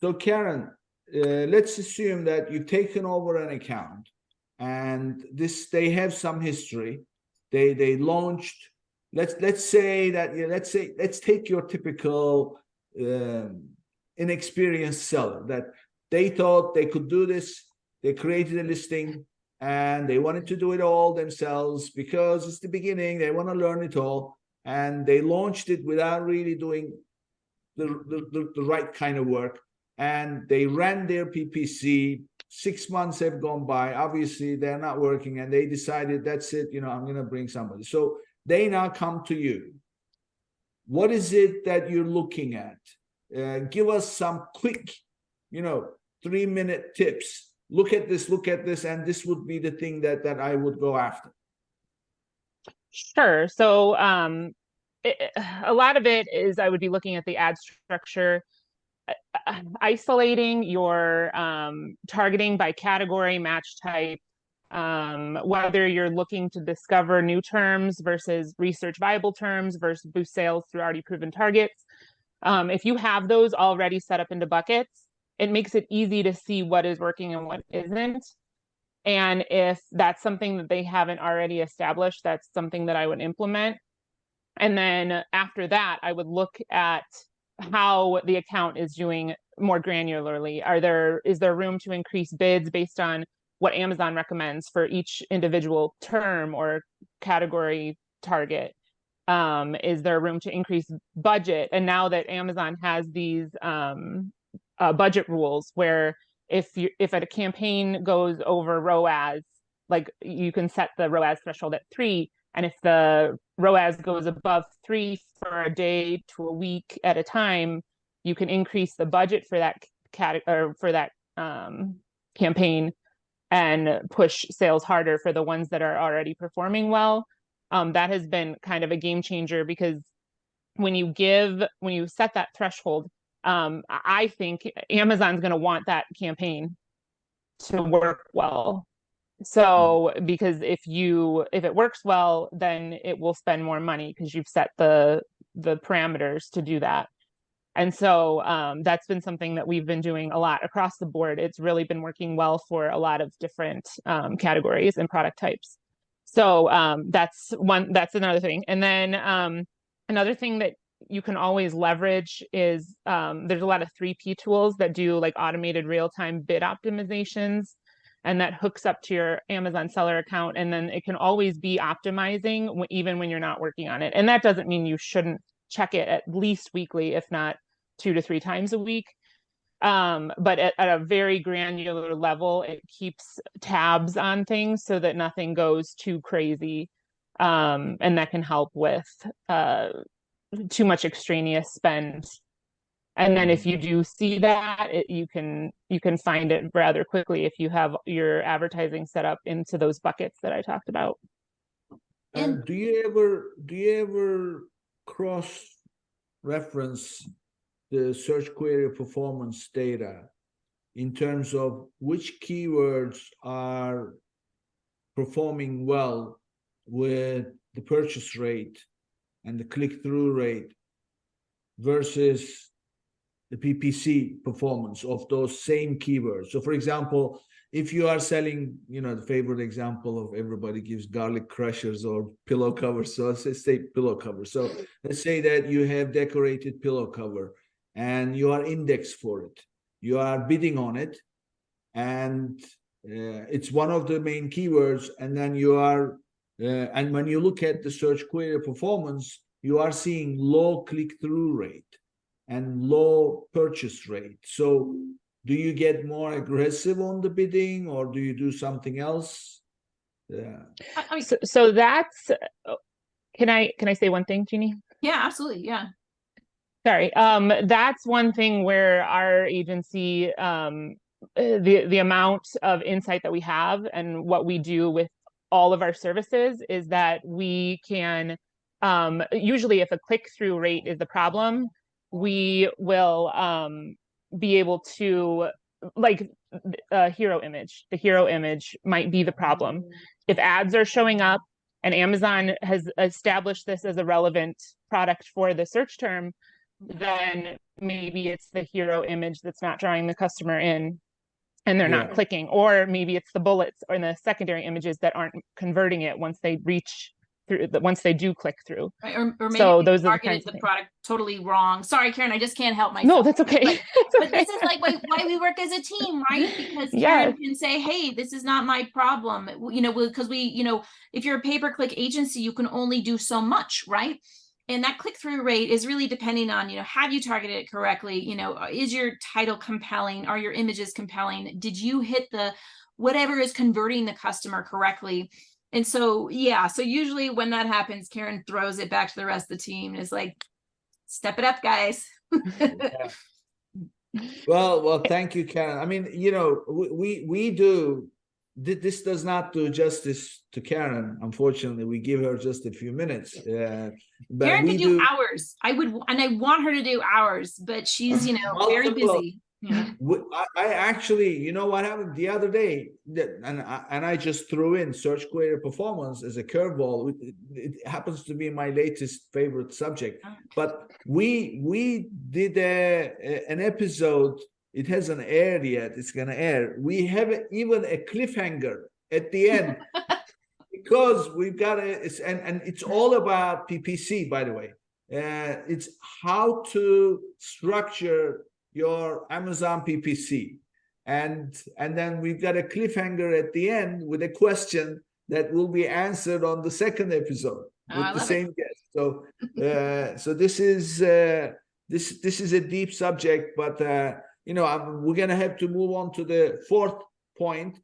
So Karen, let's assume that you've taken over an account, and they have some history. They launched. Let's say that let's take your typical inexperienced seller that they thought they could do this. They created a listing and they wanted to do it all themselves because it's the beginning. They want to learn it all, and they launched it without really doing the right kind of work. And they ran their PPC. 6 months have gone by. Obviously, they're not working, and they decided that's it. I'm going to bring somebody. So they now come to you. What is it that you're looking at? Give us some quick, 3-minute tips. Look at this, and this would be the thing that I would go after. Sure. So a lot of it is I would be looking at the ad structure, isolating your targeting by category, match type, whether you're looking to discover new terms versus research viable terms versus boost sales through already proven targets. If you have those already set up into buckets, it makes it easy to see what is working and what isn't. And if that's something that they haven't already established, that's something that I would implement. And then after that, I would look at how the account is doing more granularly. Is there room to increase bids based on what Amazon recommends for each individual term or category target? Is there room to increase budget? And now that Amazon has these budget rules where if a campaign goes over ROAS, like you can set the ROAS threshold at 3, and if the ROAS goes above 3 for a day to a week at a time, you can increase the budget for that campaign and push sales harder for the ones that are already performing well. That has been kind of a game changer, because when you set that threshold, I think Amazon's going to want that campaign to work well. So because if it works well, then it will spend more money because you've set the parameters to do that. And so that's been something that we've been doing a lot across the board. It's really been working well for a lot of different categories and product types. So that's another thing. And then another thing that you can always leverage is there's a lot of 3P tools that do like automated real-time bid optimizations, and that hooks up to your Amazon seller account. And then it can always be optimizing even when you're not working on it. And that doesn't mean you shouldn't check it at least weekly, if not 2 to 3 times a week. But at a very granular level, it keeps tabs on things so that nothing goes too crazy. And that can help with too much extraneous spend. And then if you do see that, you can find it rather quickly if you have your advertising set up into those buckets that I talked about. And do you ever cross reference the search query performance data in terms of which keywords are performing well with the purchase rate and the click-through rate versus the PPC performance of those same keywords? So for example, if you are selling, the favorite example of everybody gives garlic crushers or pillow covers. So let's say pillow cover. So let's say that you have decorated pillow cover and you are indexed for it. You are bidding on it, and it's one of the main keywords. And then and when you look at the search query performance, you are seeing low click-through rate and low purchase rate. So do you get more aggressive on the bidding, or do you do something else? Yeah. So that's, can I say one thing, Jeannie? Yeah, absolutely. Yeah. Sorry. That's one thing where our agency, the amount of insight that we have and what we do with all of our services is that we can, usually if a click-through rate is the problem, we will be able to, like a hero image. The hero image might be the problem. If ads are showing up and Amazon has established this as a relevant product for the search term, then maybe it's the hero image that's not drawing the customer in and they're not Yeah. clicking, or maybe it's the bullets or the secondary images that aren't converting it once they reach through, once they do click through. Right, or maybe So we those are the targeted kinds the of things. product totally wrong. Sorry, Karen, I just can't help myself. No, that's okay. But, It's but okay. this is like why we work as a team, right? Because Yes. Karen can say, hey, this is not my problem. You know, because we, you know, if you're a pay-per-click agency, you can only do so much, right? And that click-through rate is really depending on, you know, have you targeted it correctly? You know, is your title compelling? Are your images compelling? Did you hit the whatever is converting the customer correctly? And so, yeah, so usually when that happens, Karen throws it back to the rest of the team and is like, step it up, guys. Yeah. Well, thank you, Karen. I mean, you know, we do, this does not do justice to Karen. Unfortunately, we give her just a few minutes. But Karen we could do hours. I would, and I want her to do hours, but she's, you know, very busy. Yeah. I actually, you know what happened the other day, and I just threw in search query performance as a curveball. It happens to be my latest favorite subject. But we did an episode. It hasn't aired yet. It's gonna air. We have even a cliffhanger at the end because we've got and it's all about PPC, by the way. It's how to structure your Amazon PPC, and then we've got a cliffhanger at the end with a question that will be answered on the second episode with the same guest. So so this is a deep subject, but you know, we're gonna have to move on to the fourth point.